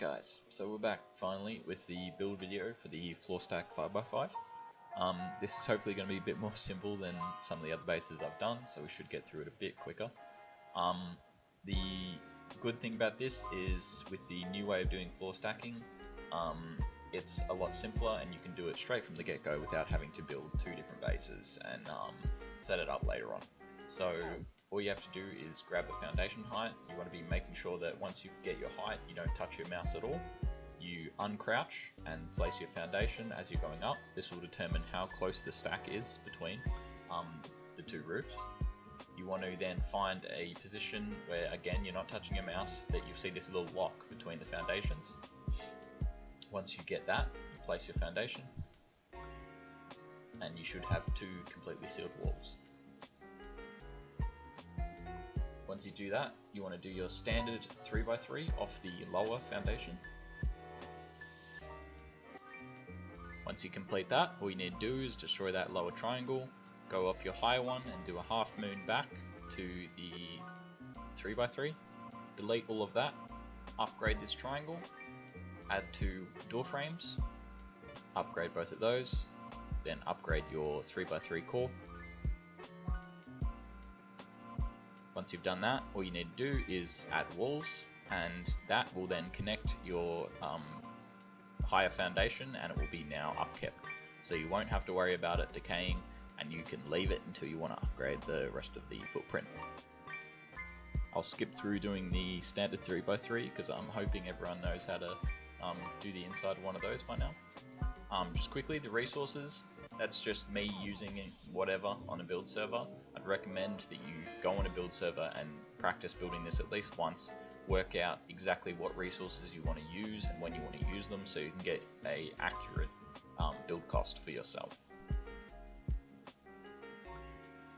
Guys, so we're back finally with the build video for the floor stack 5x5. This is hopefully going to be a bit more simple than some of the other bases I've done, so we should get through it a bit quicker. The good thing about this is with the new way of doing floor stacking, it's a lot simpler and you can do it straight from the get-go without having to build two different bases and set it up later on. So all you have to do is grab the foundation height. You want to be making sure that once you get your height, you don't touch your mouse at all. You uncrouch and place your foundation as you're going up. This will determine how close the stack is between the two roofs. You want to then find a position where, again, you're not touching your mouse, that you'll see this little lock between the foundations. Once you get that, you place your foundation, and you should have two completely sealed walls. Once you do that, you want to do your standard 3x3 off the lower foundation. Once you complete that, all you need to do is destroy that lower triangle, go off your higher one and do a half moon back to the 3x3, delete all of that, upgrade this triangle, add two door frames, upgrade both of those, then upgrade your 3x3 core. Once you've done that, all you need to do is add walls, and that will then connect your higher foundation, and it will be now upkept. So you won't have to worry about it decaying, and you can leave it until you want to upgrade the rest of the footprint. I'll skip through doing the standard 3x3 because I'm hoping everyone knows how to do the inside of one of those by now. Just quickly, the resources. That's just me using whatever on a build server. I'd recommend that you go on a build server and practice building this at least once. Work out exactly what resources you want to use and when you want to use them, so you can get a accurate build cost for yourself.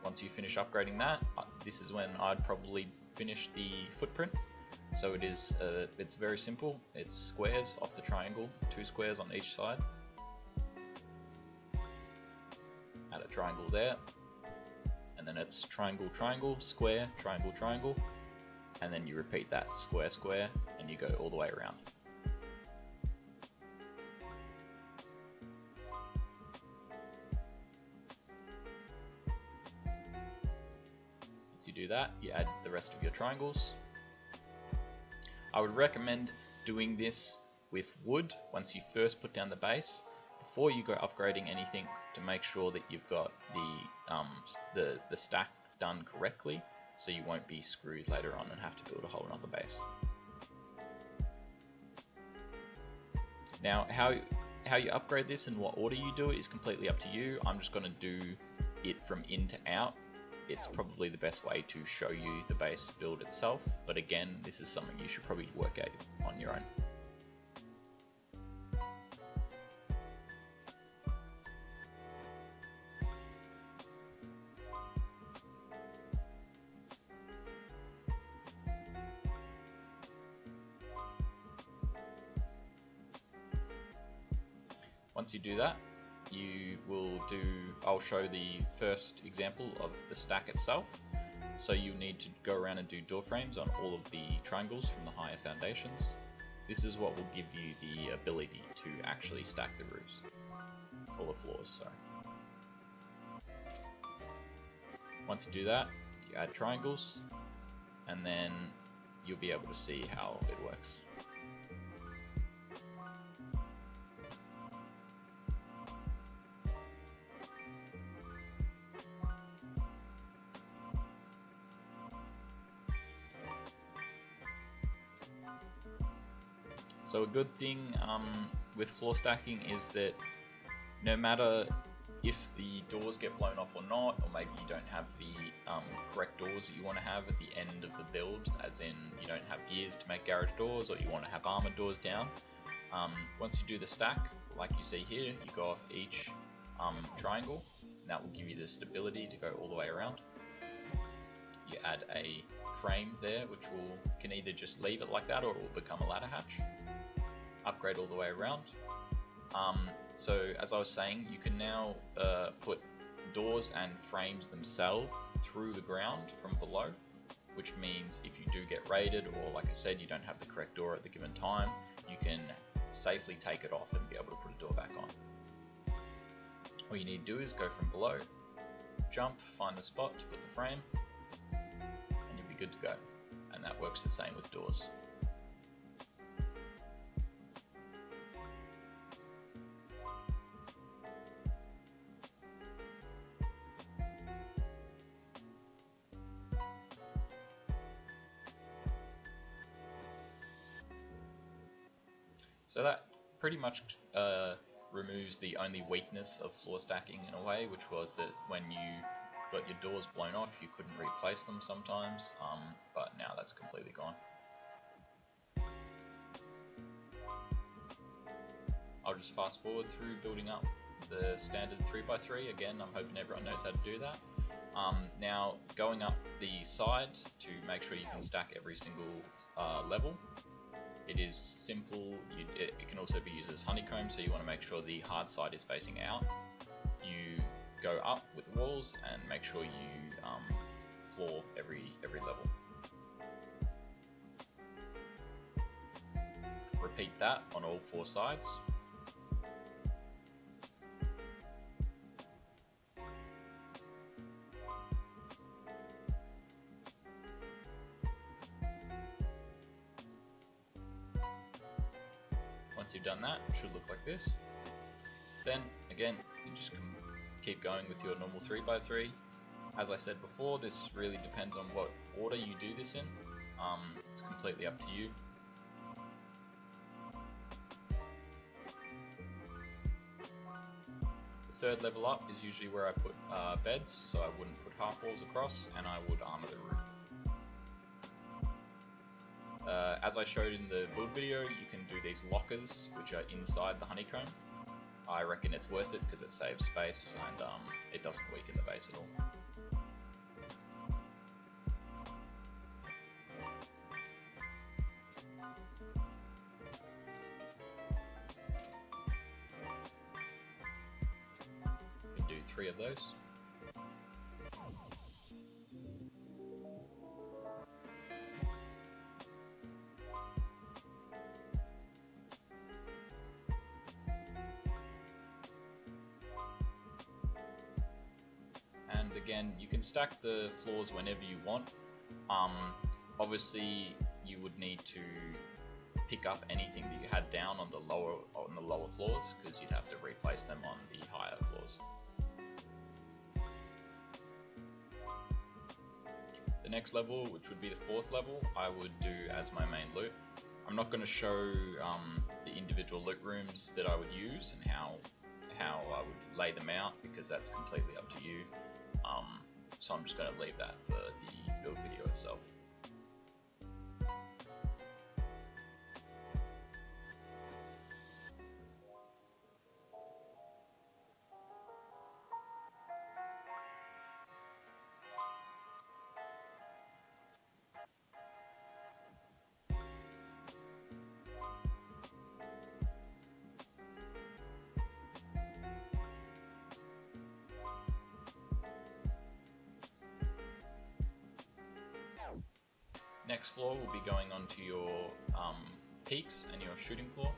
Once you finish upgrading that, this is when I'd probably finish the footprint. So it's very simple. It's squares off the triangle, two squares on each side. Add a triangle there, and then it's triangle, triangle, square, triangle, triangle, and then you repeat that square, square, and you go all the way around. Once you do that, you add the rest of your triangles. I would recommend doing this with wood once you first put down the base, before you go upgrading anything, to make sure that you've got the stack done correctly, so you won't be screwed later on and have to build a whole other base. Now, how you upgrade this and what order you do it is completely up to you. I'm just going to do it from in to out. It's probably the best way to show you the base build itself, but again, this is something you should probably work out on your own. Once you do that, I'll show the first example of the stack itself. So you need to go around and do door frames on all of the triangles from the higher foundations. This is what will give you the ability to actually stack the roofs, or the floors, sorry. Once you do that, you add triangles, and then you'll be able to see how it works. So a good thing with floor stacking is that no matter if the doors get blown off or not, or maybe you don't have the correct doors that you want to have at the end of the build, as in you don't have gears to make garage doors, or you want to have armored doors down, once you do the stack, like you see here, you go off each triangle, and that will give you the stability to go all the way around. You add a frame there, which can either just leave it like that, or it will become a ladder hatch. Upgrade all the way around. So as I was saying, you can now put doors and frames themselves through the ground from below. which means if you do get raided, or like I said, you don't have the correct door at the given time, you can safely take it off and be able to put a door back on. All you need to do is go from below, jump, find the spot to put the frame, and you'll be good to go. And that works the same with doors. So that pretty much removes the only weakness of floor stacking in a way, which was that when you got your doors blown off, you couldn't replace them sometimes, but now that's completely gone. I'll just fast forward through building up the standard 3x3. Again, I'm hoping everyone knows how to do that. Now, going up the side to make sure you can stack every single level. It is simple. It can also be used as honeycomb, so you want to make sure the hard side is facing out. You go up with the walls and make sure you floor every level. Repeat that on all 4 sides. Once you've done that, it should look like this. Then, again, you just keep going with your normal 3x3. As I said before, this really depends on what order you do this in. It's completely up to you. The 3rd level up is usually where I put beds, so I wouldn't put half walls across, and I would armor the roof. As I showed in the build video, you can do these lockers, which are inside the honeycomb. I reckon it's worth it because it saves space and it doesn't weaken the base at all. You can do 3 of those. Again, you can stack the floors whenever you want. Obviously, you would need to pick up anything that you had down on the lower floors, because you'd have to replace them on the higher floors. The next level, which would be the 4th level, I would do as my main loot. I'm not going to show the individual loot rooms that I would use and how I would lay them out, because that's completely up to you. So I'm just going to leave that for the build video itself. Next floor will be going onto your peaks and your shooting floor.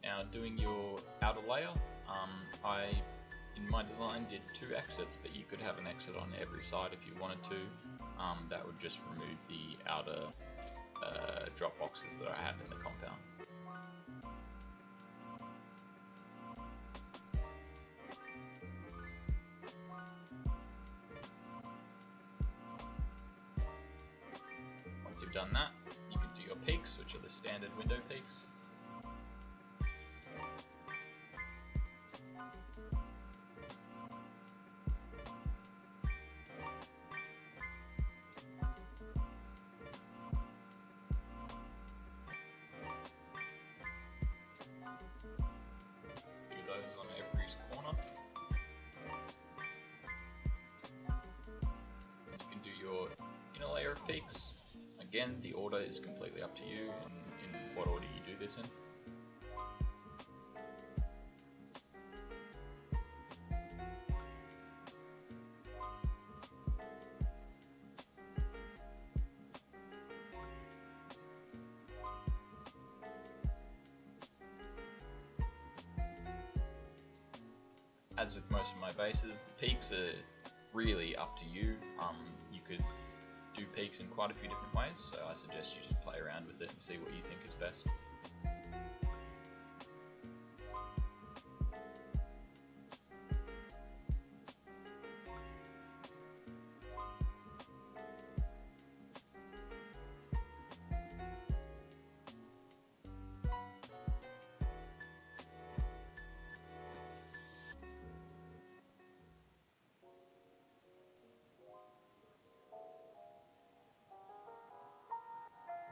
Now, doing your outer layer, in my design did 2 exits, but you could have an exit on every side if you wanted to. That would just remove the outer drop boxes that I have in the compound. Once you've done that, you can do your peaks, which are the standard window peaks. peaks. Again, the order is completely up to you in what order you do this in. As with most of my bases, the peaks are really up to you. You could do peaks in quite a few different ways, so I suggest you just play around with it and see what you think is best.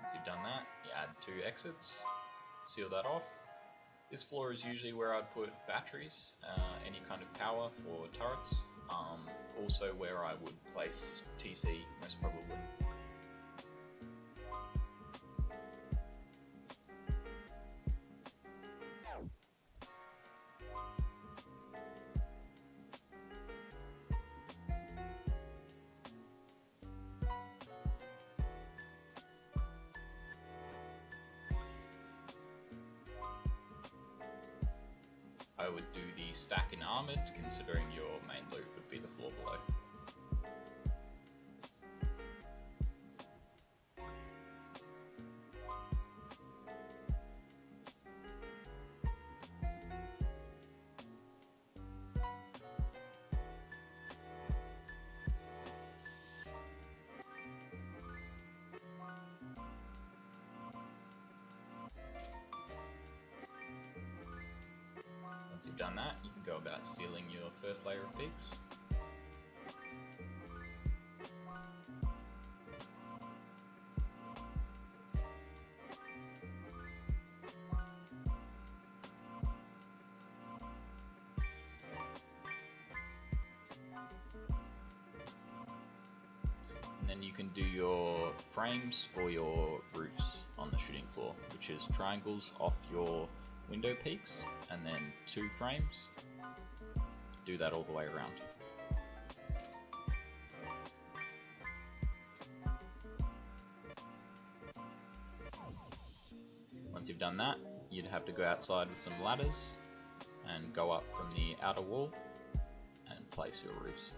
Once you've done that, you add 2 exits, seal that off. This floor is usually where I'd put batteries, any kind of power for turrets, also where I would place TC most probably. I would do the stack in armoured, considering your main loot would be the floor below. Once you've done that, you can go about sealing your first layer of peaks. And then you can do your frames for your roofs on the shooting floor, which is triangles off your window peaks, and then 2 frames. Do that all the way around. Once you've done that, you'd have to go outside with some ladders and go up from the outer wall and place your roofs.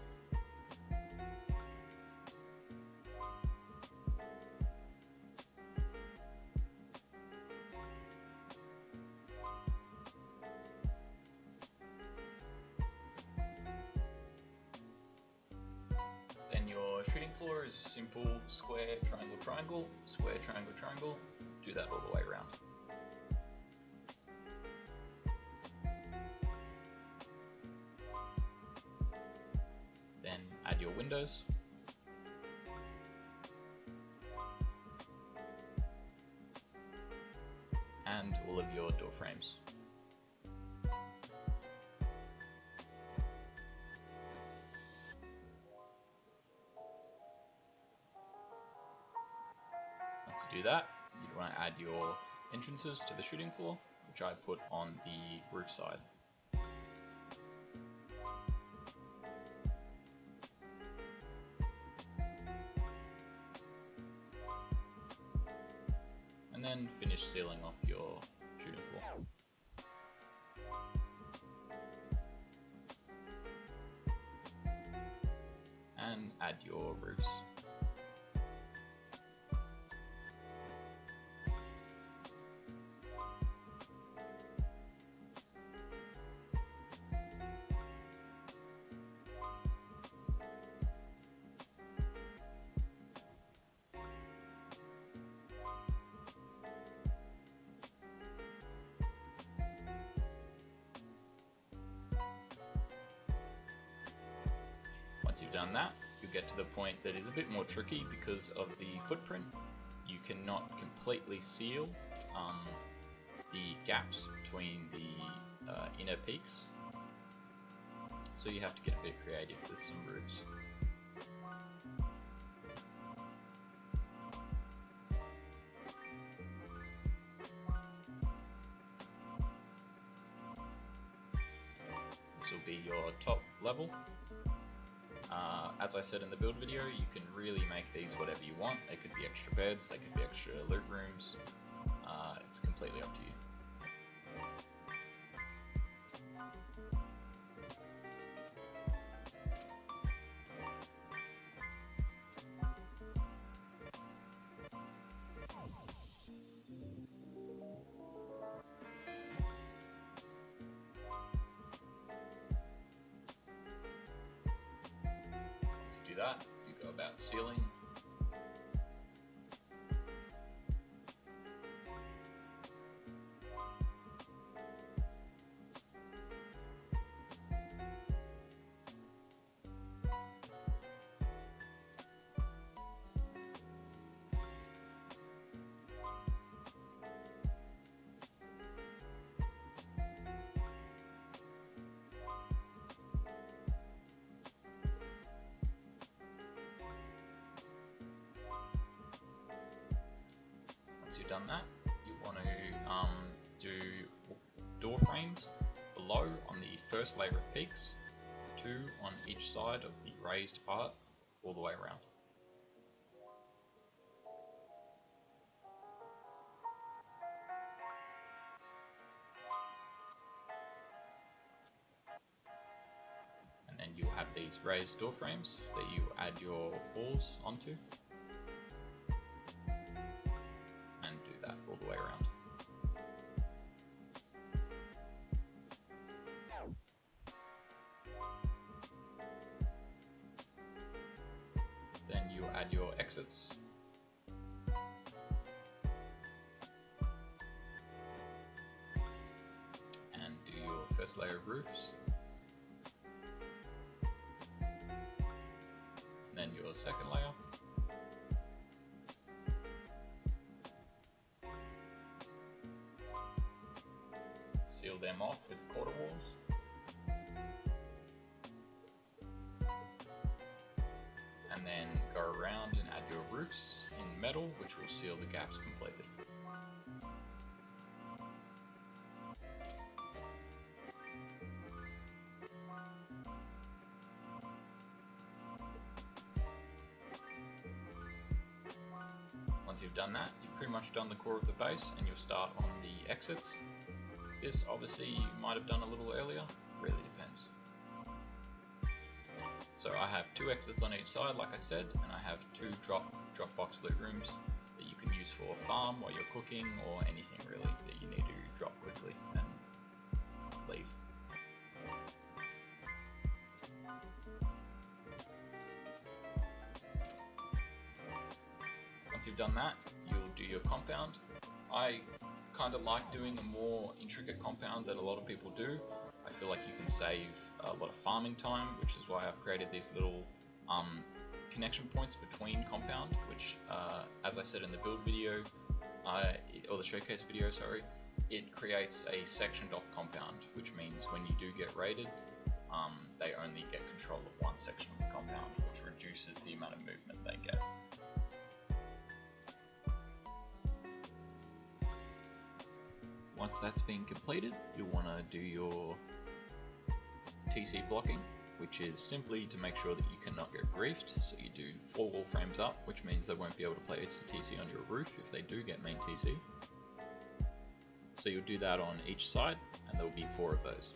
Shooting floor is simple: square, triangle, triangle, square, triangle, triangle. Do that all the way around. Then add your windows. And all of your door frames. Once you do that, you want to add your entrances to the shooting floor, which I put on the roof side. And then finish sealing off your shooting floor. And add your roofs. Once you've done that, you'll get to the point that is a bit more tricky because of the footprint. You cannot completely seal the gaps between the inner peaks, so you have to get a bit creative with some roofs. This will be your top level. As I said in the build video, you can really make these whatever you want. They could be extra beds, they could be extra loot rooms. It's completely up to you. To do that, you go about sealing. Once you've done that, you want to do door frames below on the first layer of peaks, 2 on each side of the raised part all the way around. And then you'll have these raised door frames that you add your walls onto. All the way around. Then you add your exits. And do your first layer of roofs. And then your second layer. Seal them off with quarter walls, and then go around and add your roofs in metal, which will seal the gaps completely. Once you've done that, you've pretty much done the core of the base, and you'll start on the exits. This obviously you might have done a little earlier, really depends. So I have 2 exits on each side, like I said, and I have 2 drop box loot rooms that you can use for farm while you're cooking, or anything really that you need to drop quickly and leave. Once you've done that, you'll do your compound. I kind of like doing a more intricate compound than a lot of people do. I feel like you can save a lot of farming time, which is why I've created these little connection points between compound, which as I said in the build video, or the showcase video, sorry, it creates a sectioned off compound, which means when you do get raided, they only get control of one section of the compound, which reduces the amount of movement they get. Once that's been completed, you'll want to do your TC blocking, which is simply to make sure that you cannot get griefed. So you do 4 wall frames up, which means they won't be able to place the TC on your roof if they do get main TC. So you'll do that on each side, and there will be 4 of those.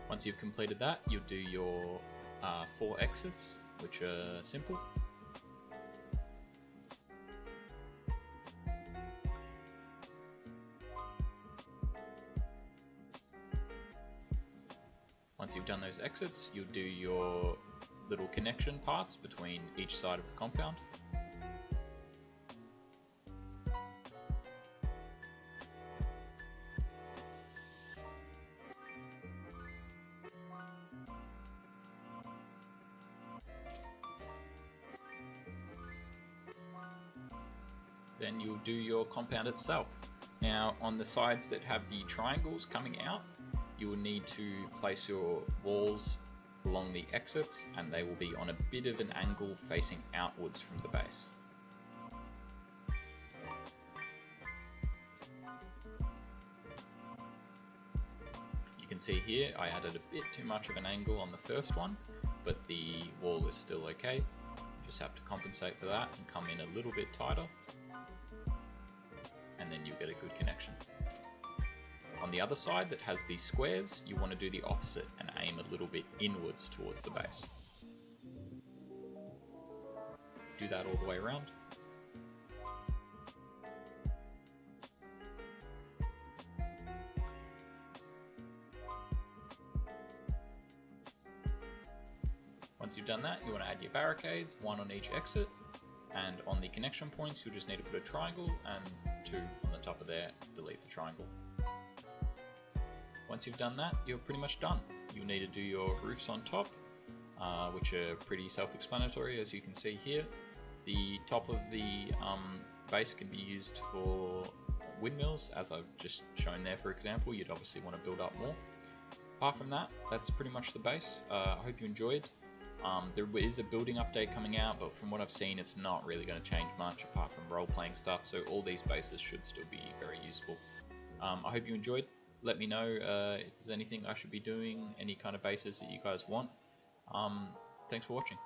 Once you've completed that, you'll do your 4 exits, which are simple. Once you've done those exits, you'll do your little connection parts between each side of the compound. then you'll do your compound itself. Now on the sides that have the triangles coming out, you will need to place your walls along the exits, and they will be on a bit of an angle facing outwards from the base. You can see here I added a bit too much of an angle on the first one, but the wall is still okay. You just have to compensate for that and come in a little bit tighter, and then you'll get a good connection. On the other side that has these squares, you want to do the opposite and aim a little bit inwards towards the base. Do that all the way around. Once you've done that, you want to add your barricades, one on each exit, and on the connection points you'll just need to put a triangle and 2 on the top of there, delete the triangle. Once you've done that, you're pretty much done. You'll need to do your roofs on top, which are pretty self-explanatory as you can see here. The top of the base can be used for windmills, as I've just shown there for example. You'd obviously want to build up more. Apart from that, that's pretty much the base. I hope you enjoyed. There is a building update coming out, but from what I've seen it's not really going to change much apart from role-playing stuff, so all these bases should still be very useful. I hope you enjoyed. Let me know if there's anything I should be doing, any kind of bases that you guys want. Thanks for watching.